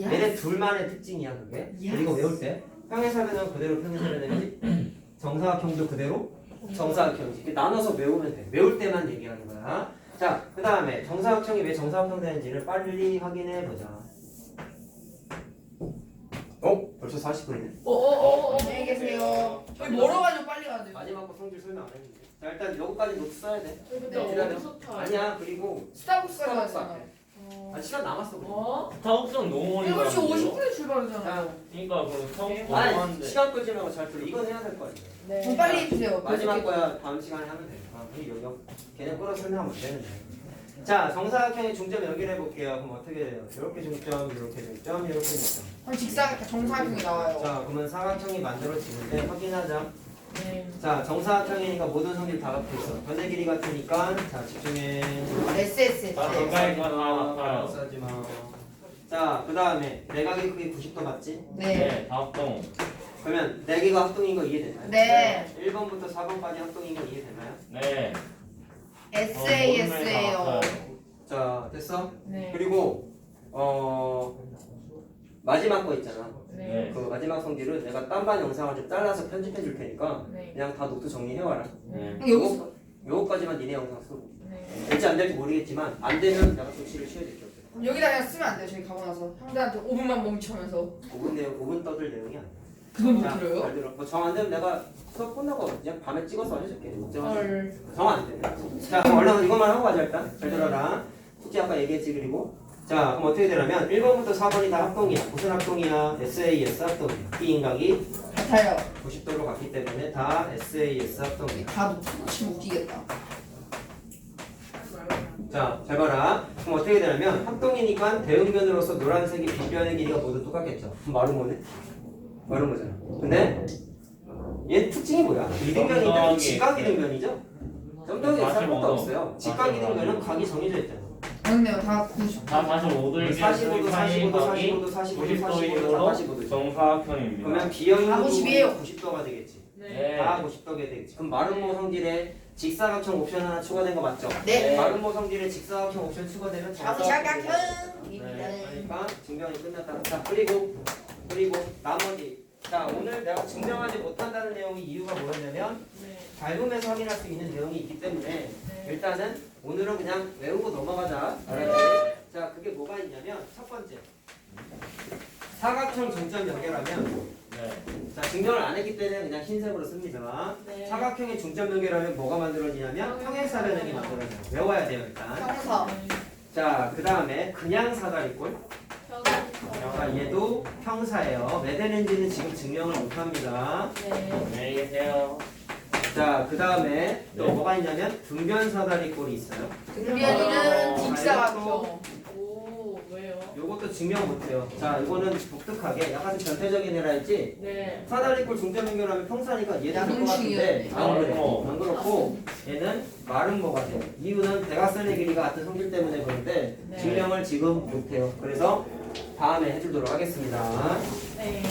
야. 얘네 둘만의 특징이야 그게. Yes. 그리고 외울 때 평행사변은 그대로 평행사변이지 정사각형도 그대로 정사각형이지. 나눠서 외우면 돼. 외울 때만 얘기하는 거야. 자, 그 다음에 정사각형이 왜 정사각형 되는지를 빨리 확인해 보자. 벌써 40분이네. 오오오. 안녕히 계세요. 저희 멀어가지고 빨리 가야 돼요. 마지막 거 성질 설명 안 했는데. 자, 일단 여기까지 노트 써야 돼. 근데 네, 기다려. 너무 좋다. 아니야. 그리고 스타벅스 가야 스타벅스 되잖아. 앞에. 아, 시간 남았어. 그래. 어? 타옥성 너무 멀리 7시 가는데요? 50분에 출발하잖아요. 그러니까 그 타옥성 너무 아니, 많은데. 시간 끌지 말고 잘 들어. 이건 해야 될 거 아니야. 네. 좀 빨리 해주세요. 마지막 거야 다음 시간에 하면 돼. 우리 여기 걔네 끌어 설명하면 안 되는데. 자, 정사각형의 중점 연결해 볼게요. 그럼 어떻게 돼요? 이렇게 중점, 이렇게 중점, 이렇게 중점. 그럼 직사각형 정사각형이 나와요. 자, 그러면 사각형이 만들어지는데 확인하자. 네. 자, 정사각형이니까 모든 성질 다 갖고 있어. 변의 길이 같으니까 자 집중해. SSS. 아, 가까이 가서 아파요. 싸지 마. 자, 그 다음에 내각의 크기 90도 맞지? 네. 네, 타옥성. 그러면 4개가 합동인 거 이해되나요? 네. 1번부터 4번까지 합동인 거 이해되나요? 네. SAS예요. 자, 됐어? 네. 그리고 마지막 거 있잖아. 네. 그 마지막 성질은 내가 딴반 영상을 좀 잘라서 편집해 줄 테니까 네. 그냥 다 노트 정리해 와라. 네. 여기서 요거까지만 니네 영상 쓰고. 네. 될지 안 될지 모르겠지만 안 되면 내가 조치를 취해줄게. 여기다 그냥 쓰면 안 돼요. 저희 가고 나서 형들한테 5분만 멈추면서 5분 떠들 내용이 아니야. 그걸 못 자, 들어요? 잘 들어. 뭐 정 안 되면 내가 수업 끝나고 그냥 밤에 찍어서 알려줄게. 헐. 정 안 돼. 자, 그럼 얼른 이것만 하고 가자 일단. 잘 들어라. 숙제 아까 얘기했지 그리고. 자, 그럼 어떻게 되냐면 1번부터 4번이 다 합동이야. 무슨 합동이야? SAS 합동이야. B인각이 같아요. 90도로 갔기 때문에 다 SAS 합동이야. 다 놓치면 웃기겠다. 자, 잘 봐라. 그럼 어떻게 되냐면 합동이니까 대응변으로서 노란색이 빗변의 길이가 모두 똑같겠죠. 그럼 말은 뭐네? 말은 뭐잖아. 근데 얘 특징이 뭐야? 이등변인데 직각 이등변이죠? 점점이 살 것도 없어요. 직각 이등변은 각이 정해져 있잖아. 맞네요. 다 90. 다 45도 45도, 45도, 45도, 45도, 45도, 45도. 정사각형입니다. 그러면 B형이 다 90이에요. 90도가 되겠지. 네. 다 90도가 되겠지. 그럼 마름모 성질에 직사각형 옵션 하나 추가된 거 맞죠? 네. 마름모 성질에 직사각형 옵션 추가되면 정사각형이 정사각형입니다. 그러니까 증명이 끝났다. 자, 그리고 나머지. 자, 오늘 내가 증명하지 못한다는 내용이 이유가 뭐였냐면 네. 밟으면서 확인할 수 있는 내용이 있기 때문에 네. 일단은 오늘은 그냥 외우고 넘어가자. 알았지? 자, 그게 뭐가 있냐면 첫 번째. 사각형 중점 연결하면 네. 자, 증명을 안 했기 때문에 그냥 흰색으로 씁니다. 네. 사각형의 중점 연결하면 뭐가 만들어지냐면 평행사변형이 만들어져요. 외워야 돼요, 일단. 형사. 자, 그 다음에 그냥 사다리꼴. 자, 얘도 평사예요. 왜 되는지는 지금 증명을 못합니다. 네. 안녕히 계세요. 자, 그 다음에 또 네. 뭐가 있냐면 등변 사다리꼴이 있어요. 등변이는 직사각형. 오, 왜요? 요것도 증명 못해요. 자, 이거는 독특하게 약간 전태적인 애라 했지. 네. 사다리꼴 중점 연결하면 평사니까 얘도 될것 양중이었네. 같은데 안 그래. 어. 안 그렇고 얘는 마른 거 같아요. 이유는 대각선의 길이가 같은 성질 때문에 그런데 네. 증명을 지금 못해요. 그래서 다음에 해주도록 하겠습니다. 네.